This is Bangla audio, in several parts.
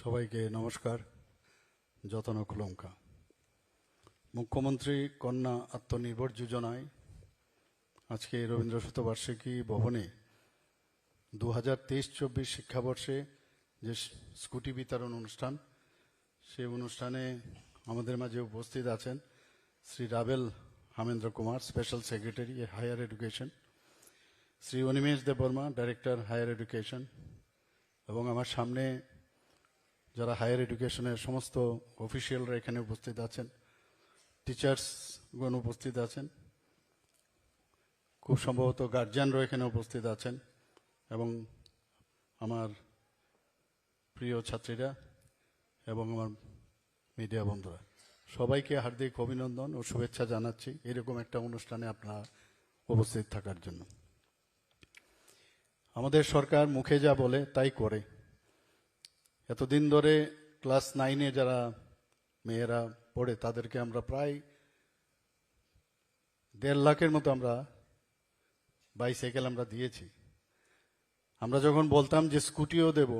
সবাইকে নমস্কার। যতন কুলঙ্কা মুখ্যমন্ত্রী কন্যা আত্মনির্ভর যোজনায় আজকে রবীন্দ্র শতবার্ষিকী ভবনে 2023-24 শিক্ষাবর্ষে যে স্কুটি বিতরণ অনুষ্ঠান, সেই অনুষ্ঠানে আমাদের মাঝে উপস্থিত আছেন Shri Rabel Hamendra Kumar, special secretary higher education, Shri Animesh Debbarma, director higher education, এবং আমার সামনে যারা হায়ার এডুকেশনের সমস্ত অফিসিয়ালরা এখানে উপস্থিত আছেন, টিচার্সগণ উপস্থিত আছেন, খুব সম্ভবত গার্জিয়ানরাও এখানে উপস্থিত আছেন, এবং আমার প্রিয় ছাত্রীরা এবং আমার মিডিয়া বন্ধুরা, সবাইকে হার্দিক অভিনন্দন ও শুভেচ্ছা জানাচ্ছি এরকম একটা অনুষ্ঠানে আপনারা উপস্থিত থাকার জন্য। আমাদের সরকার মুখে যা বলে তাই করে। এতদিন ধরে ক্লাস 9-এ যারা মেয়েরা পড়ে তাদেরকে আমরা প্রায় 1.5 লাখের মতো আমরা বাইসাইকেল আমরা দিয়েছি। আমরা যখন বলতাম যে স্কুটিও দেব,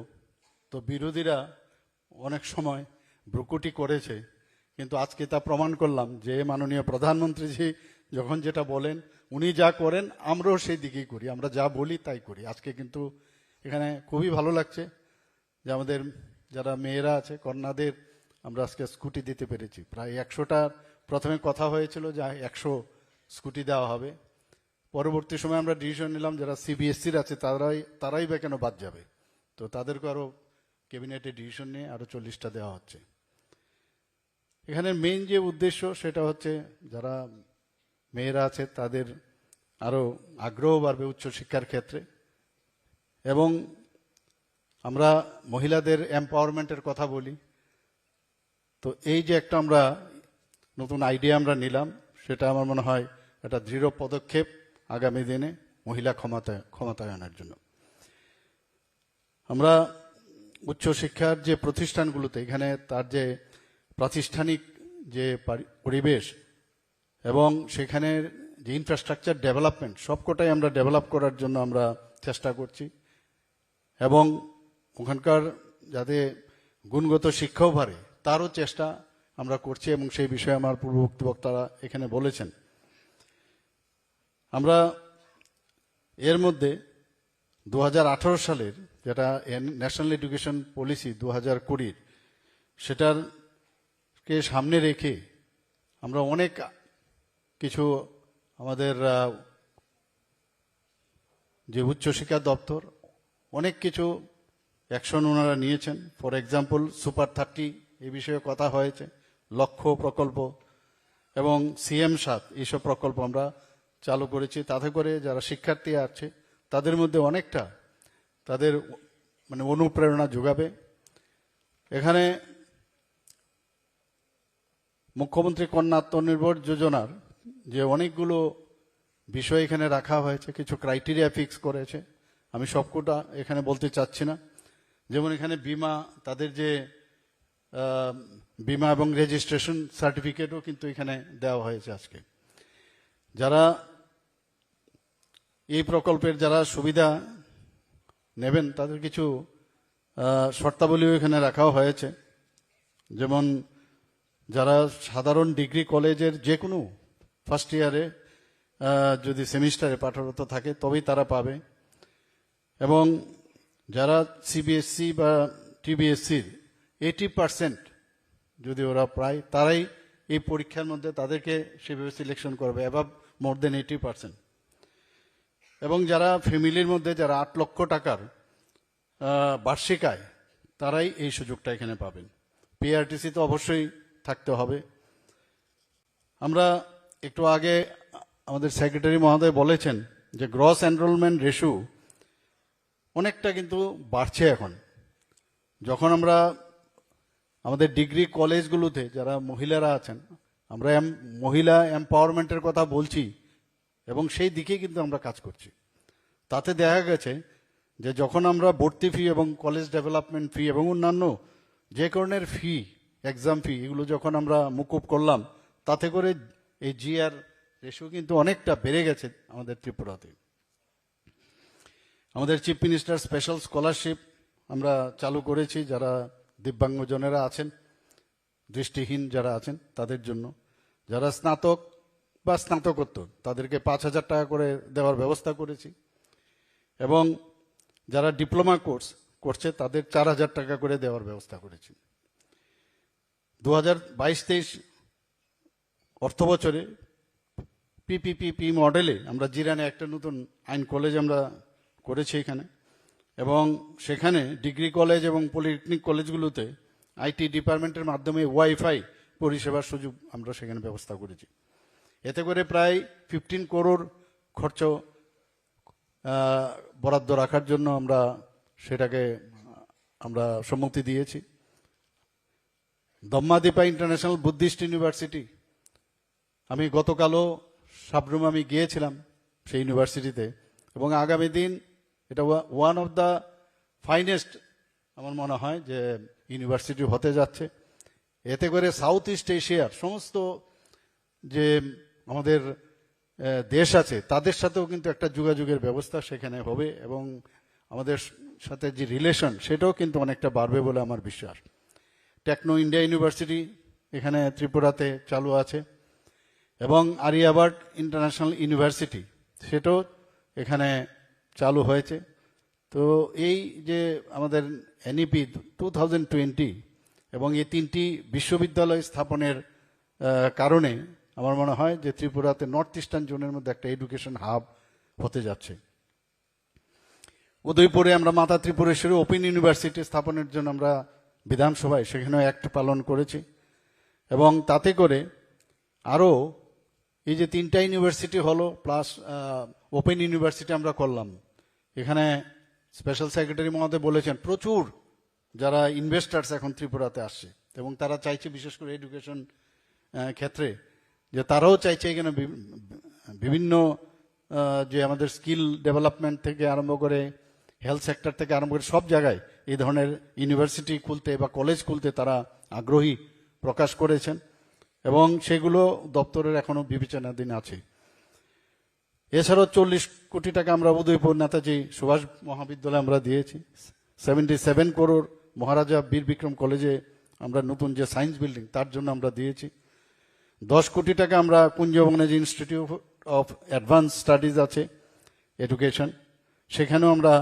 তো বিরোধীরা অনেক সময় ভ্রুকুটি করেছে, কিন্তু আজকে তা প্রমাণ করলাম যে মাননীয় প্রধানমন্ত্রীজি যখন যেটা বলেন, উনি যা করেন আমরাও সেই দিকেই করি, আমরা যা বলি তাই করি। আজকে কিন্তু এখানে খুবই ভালো লাগছে যে আমাদের যারা মেয়েরা আছে কন্যাদের আমরা আজকে স্কুটি দিতে পেরেছি। প্রায় 100টার প্রথমে কথা হয়েছিল যে 100 স্কুটি দেওয়া হবে। পরবর্তী সময় আমরা ডিসিশন নিলাম যারা সিবিএসসির আছে তারাই বা কেন বাদ যাবে, তো তাদেরকে আরও ক্যাবিনেটে ডিসিশন নিয়ে আরও 40টা দেওয়া হচ্ছে। এখানে মেইন যে উদ্দেশ্য সেটা হচ্ছে যারা মেয়েরা আছে তাদের আরও আগ্রহ বাড়বে উচ্চশিক্ষার ক্ষেত্রে, এবং আমরা মহিলাদের এম্পাওয়ারমেন্টের কথা বলি। তো এই যে একটা আমরা নতুন আইডিয়া আমরা নিলাম, সেটা আমার মনে হয় একটা দৃঢ় পদক্ষেপ আগামী দিনে মহিলা ক্ষমতায়নের জন্য। আমরা উচ্চশিক্ষার যে প্রতিষ্ঠানগুলোতে এখানে তার যে প্রাতিষ্ঠানিক যে পরিবেশ এবং সেখানের যে ইনফ্রাস্ট্রাকচার ডেভেলপমেন্ট সবকটাই আমরা ডেভেলপ করার জন্য আমরা চেষ্টা করছি, এবং ওখানকার যাতে গুণগত শিক্ষাও বাড়ে তারও চেষ্টা আমরা করছি, এবং সেই বিষয়ে আমার পূর্ববর্তী বক্তারা এখানে বলেছেন। আমরা এর মধ্যে 2018 সালের যেটা ন্যাশনাল এডুকেশন পলিসি 2020 সেটারকে সামনে রেখে আমরা অনেক কিছু আমাদের যে উচ্চশিক্ষা দপ্তর অনেক কিছু অ্যাকশন ওনারা নিয়েছেন। ফর এক্সাম্পল সুপার 30 এই বিষয়ে কথা হয়েছে, লক্ষ্য প্রকল্প এবং CM7 এইসব প্রকল্প আমরা চালু করেছি। তাতে করে যারা শিক্ষার্থী আছে তাদের মধ্যে অনেকটা তাদের অনুপ্রেরণা যোগাবে। এখানে মুখ্যমন্ত্রী কন্যা আত্মনির্ভর যোজনার যে অনেকগুলো বিষয় এখানে রাখা হয়েছে, কিছু ক্রাইটেরিয়া ফিক্স করেছে, আমি সবকটা এখানে বলতে চাচ্ছি না। যেমন এখানে বিমা, তাদের যে বিমা এবং রেজিস্ট্রেশন সার্টিফিকেটও কিন্তু এখানে দেওয়া হয়েছে। আজকে যারা এই প্রকল্পের যারা সুবিধা নেবেন তাদের কিছু শর্তাবলীও এখানে রাখাও হয়েছে। যেমন যারা সাধারণ ডিগ্রি কলেজের যে কোনো ফার্স্ট ইয়ারে যদি সেমিস্টারে পাঠরত থাকে তবেই তারা পাবে, এবং যারা CBSE বা TBSCর 80% যদি ওরা প্রায় তারাই এই পরীক্ষার মধ্যে তাদেরকে সেভাবে সিলেকশন করবে, অ্যাবাভ মোর দেন 80%। এবং যারা ফ্যামিলির মধ্যে যারা 8 লক্ষ টাকার বার্ষিক আয় তারাই এই সুযোগটা এখানে পাবেন। PRTC তো অবশ্যই থাকতে হবে। আমরা একটু আগে আমাদের সেক্রেটারি মহোদয় বলেছেন যে গ্রস এনরোলমেন্ট রেশিও অনেকটা কিন্তু বাড়ছে এখন। যখন আমরা আমাদের ডিগ্রি কলেজগুলোতে যারা মহিলারা আছেন, আমরা মহিলা এম্পাওয়ারমেন্টের কথা বলছি এবং সেই দিকে কিন্তু আমরা কাজ করছি। তাতে দেখা গেছে যে যখন আমরা ভর্তি ফি এবং কলেজ ডেভেলপমেন্ট ফি এবং অন্যান্য যে কারণের ফি, এক্সাম ফি, এগুলো যখন আমরা মুকুব করলাম, তাতে করে এই GR রেশিও কিন্তু অনেকটা বেড়ে গেছে আমাদের ত্রিপুরাতে। আমাদের চিফ মিনিস্টার স্পেশাল স্কলারশিপ আমরা চালু করেছি, যারা দিব্যাঙ্গজনেরা আছেন, দৃষ্টিহীন যারা আছেন তাদের জন্য, যারা স্নাতক বা স্নাতকোত্তর তাদেরকে 5,000 টাকা করে দেওয়ার ব্যবস্থা করেছি, এবং যারা ডিপ্লোমা কোর্স করছে তাদের 4,000 টাকা করে দেওয়ার ব্যবস্থা করেছি। 2022-23 অর্থ বছরে পিপিপি মডেলে আমরা জিরানে একটা নতুন আইন কলেজ আমরা করেছি এখানে, এবং সেখানে ডিগ্রি কলেজ এবং পলিটেকনিক কলেজগুলোতে আইটি ডিপার্টমেন্টের মাধ্যমে ওয়াইফাই পরিষেবার সুযোগ আমরা সেখানে ব্যবস্থা করেছি। এতে করে প্রায় 15 করোড় খরচ বরাদ্দ রাখার জন্য আমরা সেটাকে সম্মতি দিয়েছি। দম্মাদীপা ইন্টারন্যাশনাল বুদ্ধিস্ট ইউনিভার্সিটি, আমি গতকালও সাবরুম আমি গিয়েছিলাম সেই ইউনিভার্সিটিতে, এবং আগামী দিন এটা ওয়ান অফ দ্য ফাইনেস্ট আমার মনে হয় যে ইউনিভার্সিটি হতে যাচ্ছে। এতে করে সাউথ ইস্ট এশিয়ার সমস্ত যে আমাদের দেশ আছে তাদের সাথেও কিন্তু একটা যোগাযোগের ব্যবস্থা সেখানে হবে, এবং আমাদের সাথে যে রিলেশন সেটাও কিন্তু অনেকটা বাড়বে বলে আমার বিশ্বাস। টেকনো ইন্ডিয়া ইউনিভার্সিটি এখানে ত্রিপুরাতে চালু আছে, এবং আরিয়াবার্ট ইন্টারন্যাশনাল ইউনিভার্সিটি সেটাও এখানে চালু হয়েছে। তো এই যে আমাদের এনইপি 2020 এবং এই 3টি বিশ্ববিদ্যালয় স্থাপনের কারণে আমার মনে হয় যে ত্রিপুরাতে নর্থ ইস্টার্ন জোনের মধ্যে একটা এডুকেশন হাব হতে যাচ্ছে। উদয়পুরে আমরা মাতা ত্রিপুরেশ্বরী ওপেন ইউনিভার্সিটি স্থাপনের জন্য আমরা বিধানসভায় সেখানেও অ্যাক্ট পালন করেছি, এবং তাতে করে আরও এই যে 3টা ইউনিভার্সিটি হলো প্লাস ওপেন ইউনিভার্সিটি আমরা করলাম। এখানে স্পেশাল সেক্রেটারি মহোদয় বলেছেন প্রচুর যারা ইনভেস্টার্স এখন ত্রিপুরাতে আসছে, এবং তারা চাইছে বিশেষ করে এডুকেশন ক্ষেত্রে যে তারাও চাইছে এখানে বিভিন্ন যে আমাদের স্কিল ডেভেলপমেন্ট থেকে আরম্ভ করে হেলথ সেক্টর থেকে আরম্ভ করে সব জায়গায় এই ধরনের ইউনিভার্সিটি খুলতে বা কলেজ খুলতে তারা আগ্রহী প্রকাশ করেছেন, এবং সেগুলো দপ্তরের এখনো বিবেচনাধীন আছে। এছাড়াও 40 কোটি টাকা আমরা উদয়পুর নেতাজি সুভাষ মহাবিদ্যালয়ে আমরা দিয়েছি। 77 করোড় মহারাজা বীর বিক্রম কলেজে আমরা নতুন যে সায়েন্স বিল্ডিং তার জন্য আমরা দিয়েছি। 10 কোটি টাকা আমরা কুঞ্জবঙ্গজ ইনস্টিটিউট অফ অ্যাডভান্স স্টাডিজ আছে এডুকেশন, সেখানেও আমরা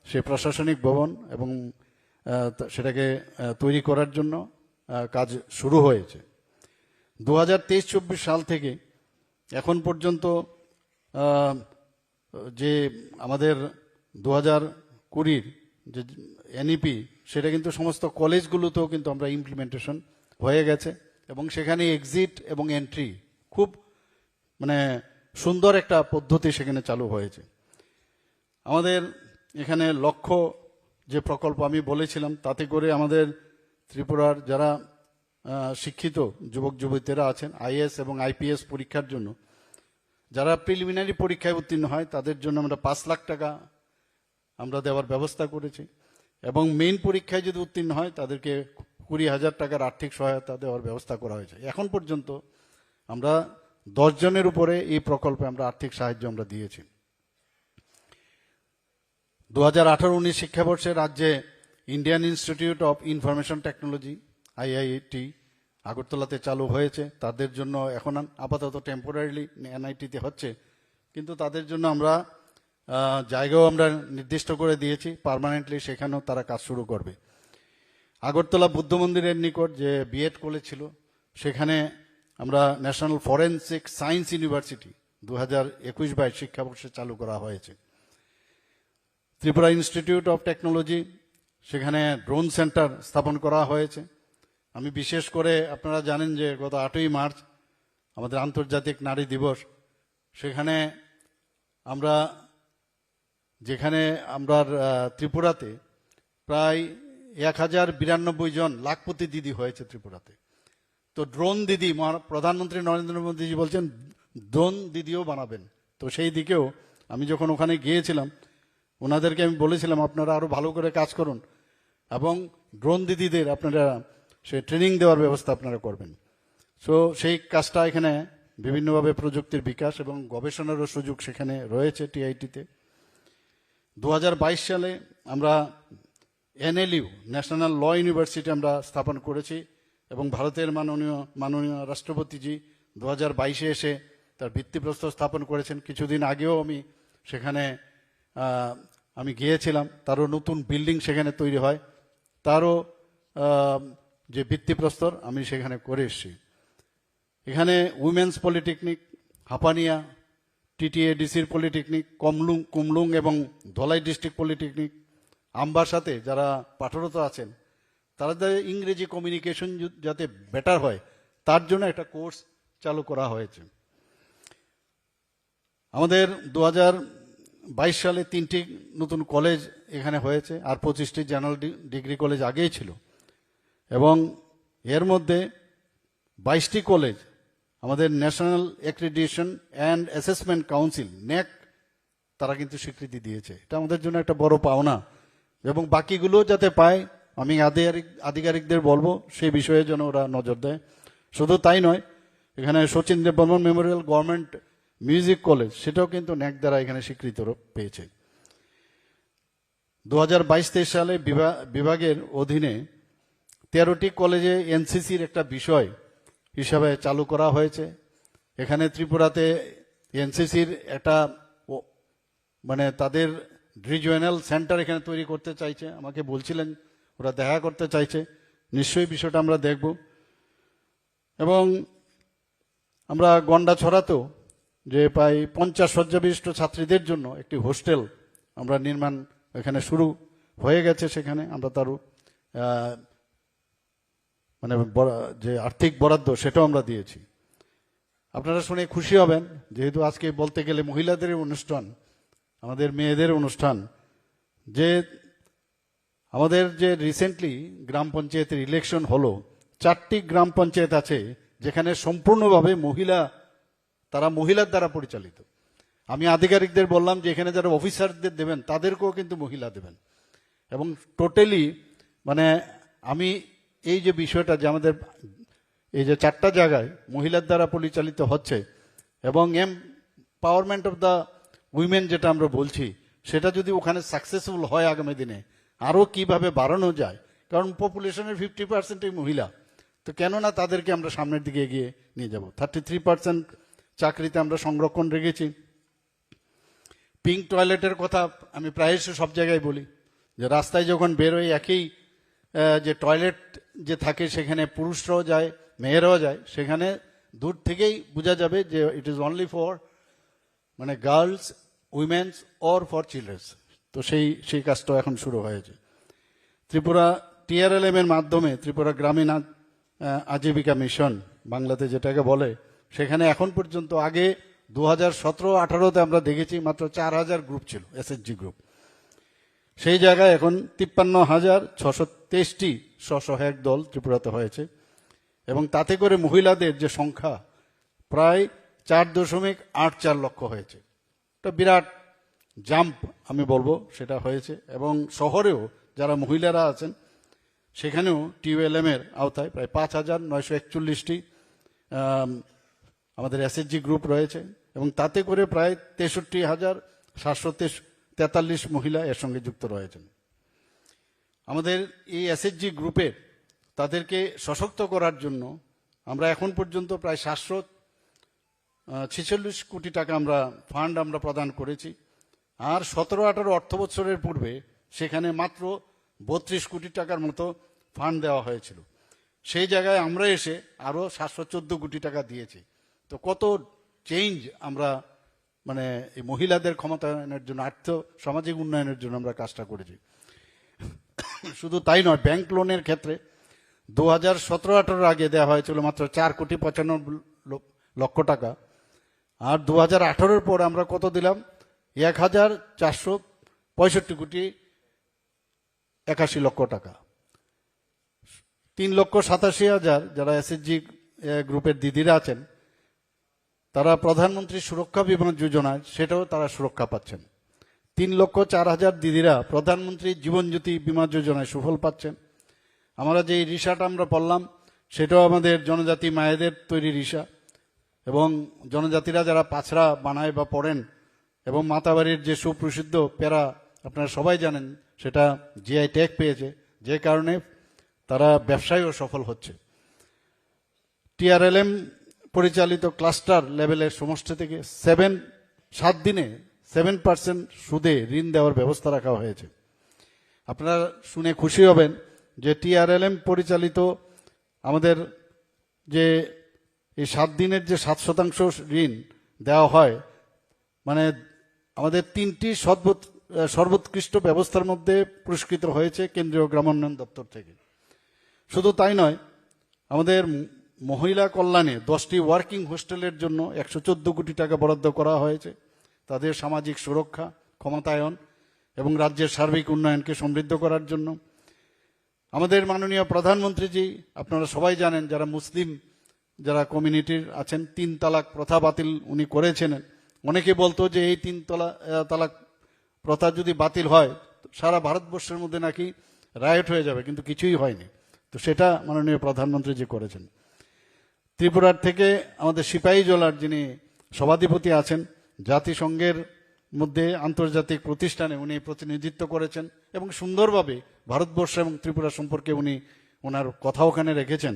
সে প্রশাসনিক ভবন এবং সেটাকে তৈরি করার জন্য কাজ শুরু হয়েছে। 2023-24 সাল থেকে এখন পর্যন্ত যে আমাদের 2020 যে এনইপি সেটা কিন্তু সমস্ত কলেজগুলোতেও কিন্তু আমরা ইমপ্লিমেন্টেশন হয়ে গেছে, এবং সেখানে এক্সিট এবং এন্ট্রি খুব মানে সুন্দর একটা পদ্ধতি সেখানে চালু হয়েছে। আমাদের এখানে লক্ষ্য যে প্রকল্প আমি বলেছিলাম তাতে করে আমাদের ত্রিপুরার যারা শিক্ষিত যুবক যুবতীরা আছেন আইএএস এবং আইপিএস পরীক্ষার জন্য, যারা প্রিলিমিনারি পরীক্ষায় উত্তীর্ণ হয় তাদের জন্য আমরা 5 লাখ টাকা আমরা দেওয়ার ব্যবস্থা করেছি, এবং মেইন পরীক্ষায় যদি উত্তীর্ণ হয় তাদেরকে 20,000 টাকার আর্থিক সহায়তা দেওয়ার ব্যবস্থা করা হয়েছে। এখন পর্যন্ত আমরা 10 জনের উপরে এই প্রকল্পে আমরা আর্থিক সাহায্য আমরা দিয়েছি। 2018-19 শিক্ষাবর্ষে রাজ্যে Indian Institute of Information Technology IIT আগরতলাতে চালু হয়েছে। তাদের জন্য এখন আপাতত টেম্পোরারিলি এনআইটিতে হচ্ছে, কিন্তু তাদের জন্য আমরা জায়গাও আমরা নির্দিষ্ট করে দিয়েছি, পার্মানেন্টলি সেখানেও তারা কাজ শুরু করবে। আগরতলা বুদ্ধ মন্দিরের নিকট যে বিএড কলেজ ছিল সেখানে আমরা ন্যাশনাল ফরেনসিক সায়েন্স ইউনিভার্সিটি 2021-22 শিক্ষাবর্ষে চালু করা হয়েছে। ত্রিপুরা ইনস্টিটিউট অফ টেকনোলজি সেখানে ড্রোন সেন্টার স্থাপন করা হয়েছে। আমি বিশেষ করে আপনারা জানেন যে গত 8ই মার্চ আমাদের আন্তর্জাতিক নারী দিবস, সেখানে আমরা যেখানে আমরা ত্রিপুরাতে প্রায় 1092 জন লাখপতি দিদি হয়েছে ত্রিপুরাতে। তো ড্রোন দিদি প্রধানমন্ত্রী নরেন্দ্র মোদীজি বলছেন ড্রোন দিদিও বানাবেন, তো সেই দিকেও আমি যখন ওখানে গিয়েছিলাম ওনাদেরকে আমি বলেছিলাম আপনারা আরো ভালো করে কাজ করুন, এবং ড্রোন দিদিদের আপনারা সে ট্রেনিং দেওয়ার ব্যবস্থা আপনারা করবেন। সো সেই কাজটা এখানে বিভিন্নভাবে প্রযুক্তির বিকাশ এবং গবেষণারও সুযোগ সেখানে রয়েছে টিআইটিতে। 2022 সালে আমরা NLU ন্যাশনাল ল ইউনিভার্সিটি আমরা স্থাপন করেছি এবং ভারতের মাননীয় রাষ্ট্রপতিজি 2022-এ এসে তার ভিত্তিপ্রস্তর স্থাপন করেছেন। কিছুদিন আগেও আমি সেখানে আমি গিয়েছিলাম, তারও নতুন বিল্ডিং সেখানে তৈরি হয়, তারও যে ভিত্তিপ্রস্তর আমি সেখানে করে এসেছি। এখানে উইমেন্স পলিটেকনিক, হাপানিয়া, TTADCর পলিটেকনিক, কুমলুং এবং ধলাই ডিস্ট্রিক্ট পলিটেকনিক, আমবাসাতে যারা পাঠরত আছেন তাদের ইংরেজি কমিউনিকেশন যাতে বেটার হয় তার জন্য একটা কোর্স চালু করা হয়েছে। আমাদের 2022 সালে 3টি নতুন কলেজ এখানে হয়েছে, আর 25টি জেনারেল ডিগ্রি কলেজ আগেই ছিল, এবং এর মধ্যে 22টি কলেজ আমাদের national accreditation and assessment council NAAC তারা কিন্তু স্বীকৃতি দিয়েছে। এটা আমাদের জন্য একটা বড় পাওনা, এবং বাকিগুলো যাতে পায় আমি আধিকারিকদের বলবো সেই বিষয়ে যেন ওরা নজর দেয়। শুধু তাই নয়, এখানে Sachin Debbarman Memorial government music college সেটাও কিন্তু NAAC দ্বারা এখানে স্বীকৃত পেয়েছে। 2022-23 সালে বিভাগের অধীনে 13টি কলেজে NCCর একটা বিষয় হিসাবে চালু করা হয়েছে। এখানে ত্রিপুরাতে NCCর একটা মানে তাদের রিজিওনাল সেন্টার এখানে তৈরি করতে চাইছে, আমাকে বলছিলেন ওরা দেখা করতে চাইছে, নিশ্চয়ই বিষয়টা আমরা দেখব। এবং আমরা গন্ডাছড়াতেও যে প্রায় 50 শয্যা বিশিষ্ট ছাত্রীদের জন্য একটি হোস্টেল আমরা নির্মাণ এখানে শুরু হয়ে গেছে, সেখানে আমরা তারও মানে যে আর্থিক বরাদ্দ সেটাও আমরা দিয়েছি। আপনারা শুনে খুশি হবেন, যেহেতু আজকে বলতে গেলে মহিলাদের অনুষ্ঠান, আমাদের মেয়েদের অনুষ্ঠান, যে আমাদের যে রিসেন্টলি গ্রাম পঞ্চায়েতের ইলেকশন হলো, 4টি গ্রাম পঞ্চায়েত আছে যেখানে সম্পূর্ণভাবে তারা মহিলার দ্বারা পরিচালিত। আমি আধিকারিকদের বললাম যে এখানে যারা অফিসারদের দেবেন তাদেরকেও কিন্তু মহিলা দেবেন, এবং টোটালি মানে আমি এই যে বিষয়টা যে আমাদের এই যে 4টা জায়গায় মহিলার দ্বারা পরিচালিত হচ্ছে, এবং এমপাওয়ারমেন্ট অফ দ্য উইমেন যেটা আমরা বলছি, সেটা যদি ওখানে সাকসেসফুল হয় আগামী দিনে আরও কিভাবে বাড়ানো যায়, কারণ পপুলেশনের 50%ই মহিলা, তো কেন না তাদেরকে আমরা সামনের দিকে এগিয়ে নিয়ে যাব। 33% চাকরিতে আমরা সংরক্ষণ রেখেছি। পিঙ্ক টয়লেটের কথা আমি প্রায়শই সব জায়গায় বলি, যে রাস্তায় যখন বেরোয় একই যে টয়লেট যে থাকে সেখানে পুরুষরাও যায় মেয়েরাও যায়, সেখানে দূর থেকেই বোঝা যাবে যে ইট ইজ অনলি ফর মানে girls, women's or for children's. তো সেই কাজটা এখন শুরু হয়েছে। ত্রিপুরা TRLM এর মাধ্যমে ত্রিপুরা গ্রামীণ আজীবিকা মিশন বাংলাতে যেটাকে বলে, সেখানে এখন পর্যন্ত আগে 2017-18-তে আমরা দেখেছি মাত্র 4000 গ্রুপ ছিল, SHG গ্রুপ। সেই জায়গায় এখন 53,623টি স্বসহায়ক দল ত্রিপুরাতে হয়েছে, এবং তাতে করে মহিলাদের যে সংখ্যা প্রায় 4.84 লক্ষ হয়েছে। একটা বিরাট জাম্প আমি বলবো সেটা হয়েছে। এবং শহরেও যারা মহিলারা আছেন সেখানেও TULM এর আওতায় প্রায় 5,941টি আমাদের SHG গ্রুপ রয়েছে, এবং তাতে করে প্রায় 63,743 মহিলা এর সঙ্গে যুক্ত রয়েছেন। আমাদের এই SHG গ্রুপের তাদেরকে সশক্ত করার জন্য আমরা এখন পর্যন্ত প্রায় 746 কোটি টাকা আমরা ফান্ড আমরা প্রদান করেছি, আর 17-18 অর্থ বছরের পূর্বে সেখানে মাত্র 32 কোটি টাকার মতো ফান্ড দেওয়া হয়েছিল। সেই জায়গায় আমরা এসে আরো 714 কোটি টাকা দিয়েছি। তো কত চেঞ্জ আমরা মানে এই মহিলাদের ক্ষমতায়নের জন্য, সামাজিক উন্নয়নের জন্য আমরা কাজটা করেছি। শুধু তাই নয়, ব্যাংক লোনের ক্ষেত্রে 2017-18 আগে দেওয়া হয়েছিল মাত্র 4,95 লক্ষ টাকা, আর 2018-এর পর আমরা কত দিলাম, 1,465,81 লক্ষ টাকা। 3,87,000 যারা SHG গ্রুপের দিদিরা আছেন তারা প্রধানমন্ত্রী সুরক্ষা বিমা যোজনায় সেটাও তারা সুরক্ষা পাচ্ছেন। 3,04,000 দিদিরা প্রধানমন্ত্রী জীবন জ্যোতি বিমা যোজনায় সুফল পাচ্ছেন। আমরা যে রিসাটা আমরা পড়লাম সেটাও আমাদের জনজাতি মায়েদের তৈরি রিসা, এবং জনজাতিরা যারা পাছড়া বানায় বা পড়েন, এবং মাতাবাড়ির যে সুপ্রসিদ্ধ প্যারা আপনারা সবাই জানেন সেটা জিআই ট্যাগ পেয়েছে, যে কারণে তারা ব্যবসায়ও সফল হচ্ছে। টিআরএলএম পরিচালিত ক্লাস্টার লেভেলের সমষ্টি থেকে 7 দিনে 7% সুদে ঋণ দেওয়ার ব্যবস্থা রাখা হয়েছে। আপনারা শুনে খুশি হবেন যে টিআরএলএম পরিচালিত আমাদের যে এই 7 দিনের যে 7% ঋণ দেওয়া হয়, মানে আমাদের 3টি সর্বোৎকৃষ্ট ব্যবস্থার মধ্যে পুরস্কৃত হয়েছে কেন্দ্রীয় গ্রামোন্নয়ন দপ্তর থেকে। শুধু তাই নয়, আমাদের মহিলা কল্যাণে 10টি ওয়ার্কিং হোস্টেলের জন্য 114 কোটি টাকা বরাদ্দ করা হয়েছে, তাদের সামাজিক সুরক্ষা, ক্ষমতায়ন এবং রাজ্যের সার্বিক উন্নয়নকে সমৃদ্ধ করার জন্য। আমাদের মাননীয় প্রধানমন্ত্রীজি, আপনারা সবাই জানেন, যারা মুসলিম যারা কমিউনিটির আছেন, 3 তালাক প্রথা বাতিল উনি করেছেন। অনেকে বলতো যে এই 3 তালাক প্রথা যদি বাতিল হয় সারা ভারতবর্ষের মধ্যে নাকি রায়ট হয়ে যাবে, কিন্তু কিছুই হয়নি। তো সেটা মাননীয় প্রধানমন্ত্রীজি করেছেন। ত্রিপুরার থেকে আমাদের সিপাহীজলার যিনি সভাধিপতি আছেন, জাতিসংঘের মধ্যে আন্তর্জাতিক প্রতিষ্ঠানে উনি প্রতিনিধিত্ব করেছেন এবং সুন্দরভাবে ভারতবর্ষ এবং ত্রিপুরা সম্পর্কে উনি ওনার কথা ওখানে রেখেছেন।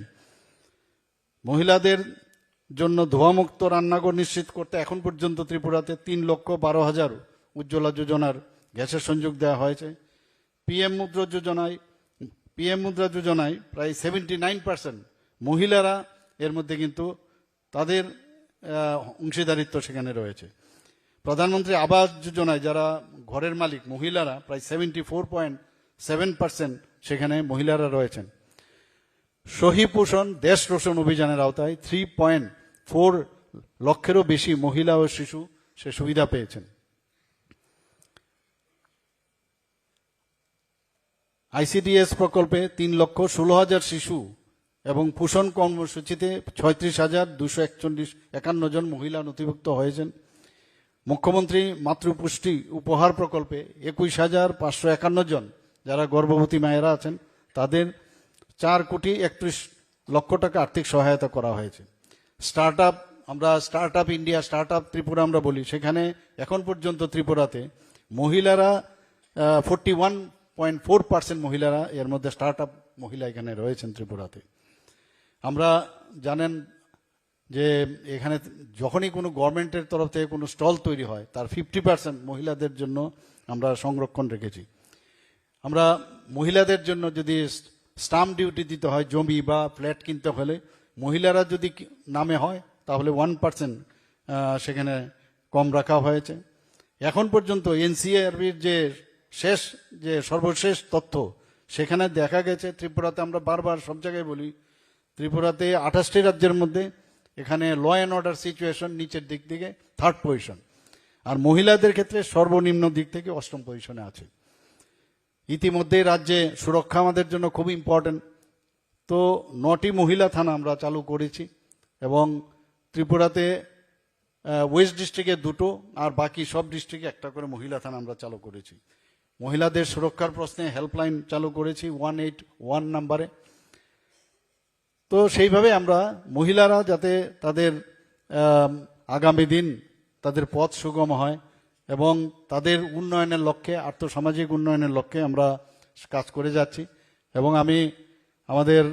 মহিলাদের জন্য ধোঁয়ামুক্ত রান্নাঘর নিশ্চিত করতে এখন পর্যন্ত ত্রিপুরাতে 3,12,000 উজ্জ্বলা যোজনার গ্যাসের সংযোগ দেওয়া হয়েছে। পিএম মুদ্রা যোজনায় প্রায় 79% মহিলারা এর মধ্যে কিন্তু তাদের অংশীদারিত্ব সেখানে রয়েছে। প্রধানমন্ত্রী আবাস যোজনায় যারা ঘরের মালিক মহিলারা প্রায় 74.7% সেখানে মহিলারা রয়েছেন। সহি পোষণ দেশ রোশন অভিযানের আওতায় 3.4 লক্ষেরও বেশি মহিলা ও শিশু সে সুবিধা পেয়েছেন। আইসিডিএস প্রকল্পে 3,16,000 শিশু এবং পোষণ কর্মসূচিতে 36,251 জন মহিলা নথিভুক্ত হয়েছেন। মুখ্যমন্ত্রী মাতৃপুষ্টি উপহার প্রকল্পে 21,551 জন যারা গর্ভবতী মায়েরা আছেন তাদের 4,31,00,000 টাকা আর্থিক সহায়তা করা হয়েছে। আমরা start up India, start up Tripura আমরা বলি, সেখানে এখন পর্যন্ত ত্রিপুরাতে মহিলারা 41.4% মহিলারা, এর মধ্যে স্টার্ট আপ মহিলা এখানে রয়েছেন ত্রিপুরাতে। আমরা জানেন যে এখানে যখনই কোনো গভর্নমেন্টের তরফ থেকে কোনো স্টল তৈরি হয় তার 50% মহিলাদের জন্য আমরা সংরক্ষণ রেখেছি। আমরা মহিলাদের জন্য যদি স্টাম্প ডিউটি দিতে হয় জমি বা ফ্ল্যাট কিনতে হলে, মহিলারা যদি নামে হয় তাহলে 1% সেখানে কম রাখা হয়েছে। এখন পর্যন্ত এনসিআরবির যে সর্বশেষ তথ্য, সেখানে দেখা গেছে ত্রিপুরাতে, আমরা বারবার সব জায়গায় বলি, ত্রিপুরাতে 28টি রাজ্যের মধ্যে এখানে ল অ্যান্ড অর্ডার সিচুয়েশন নিচের দিক থেকে 3rd পজিশন, আর মহিলাদের ক্ষেত্রে সর্বনিম্ন দিক থেকে 8ম পজিশনে আছে। ইতিমধ্যে রাজ্যে সুরক্ষা আমাদের জন্য খুব ইম্পর্টেন্ট। তো 9টি মহিলা থানা আমরা চালু করেছি এবং ত্রিপুরাতে ওয়েস্ট ডিস্ট্রিক্টে 2টো আর বাকি সব ডিস্ট্রিক্টে 1টা করে মহিলা থানা আমরা চালু করেছি। মহিলাদের সুরক্ষার প্রশ্নে হেল্পলাইন চালু করেছি 181 নাম্বারে। তো সেইভাবে আমরা মহিলারা যাতে তাদের আগামী দিন তাদের পথ সুগম হয় এবং তাদের উন্নয়নের লক্ষ্যে, আর্থসামাজিক উন্নয়নের লক্ষ্যে আমরা কাজ করে যাচ্ছি। এবং আমি আমাদের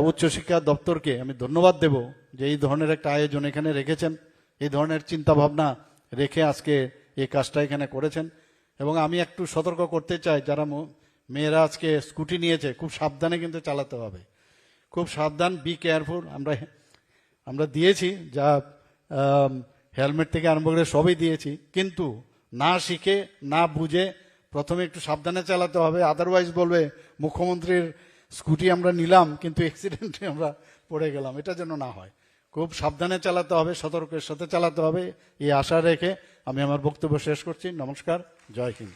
উচ্চশিক্ষা দপ্তরকে আমি ধন্যবাদ দেব যে এই ধরনের একটা আয়োজন এখানে রেখেছেন, এই ধরনের চিন্তা ভাবনা রেখে আজকে এই কাজটা এখানে করেছেন। এবং আমি একটু সতর্ক করতে চাই, যারা মেয়েরা আজকে স্কুটি নিয়েছে খুব সাবধানে কিন্তু চালাতে হবে, খুব সাবধান, বি কেয়ারফুল। আমরা দিয়েছি যা হেলমেট থেকে আরম্ভ করে সবই দিয়েছি, কিন্তু না শিখে না বুঝে প্রথমে একটু সাবধানে চালাতে হবে। আদারওয়াইজ বলবে মুখ্যমন্ত্রীর স্কুটি আমরা নিলাম কিন্তু অ্যাক্সিডেন্টে আমরা পড়ে গেলাম, এটা যেন না হয়। খুব সাবধানে চালাতে হবে, সতর্কের সাথে চালাতে হবে, এই আশা রেখে আমি আমার বক্তব্য শেষ করছি। নমস্কার, জয় Hind.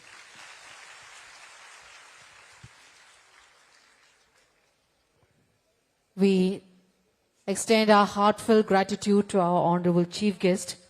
We extend our heartfelt gratitude to our Honorable Chief Guest,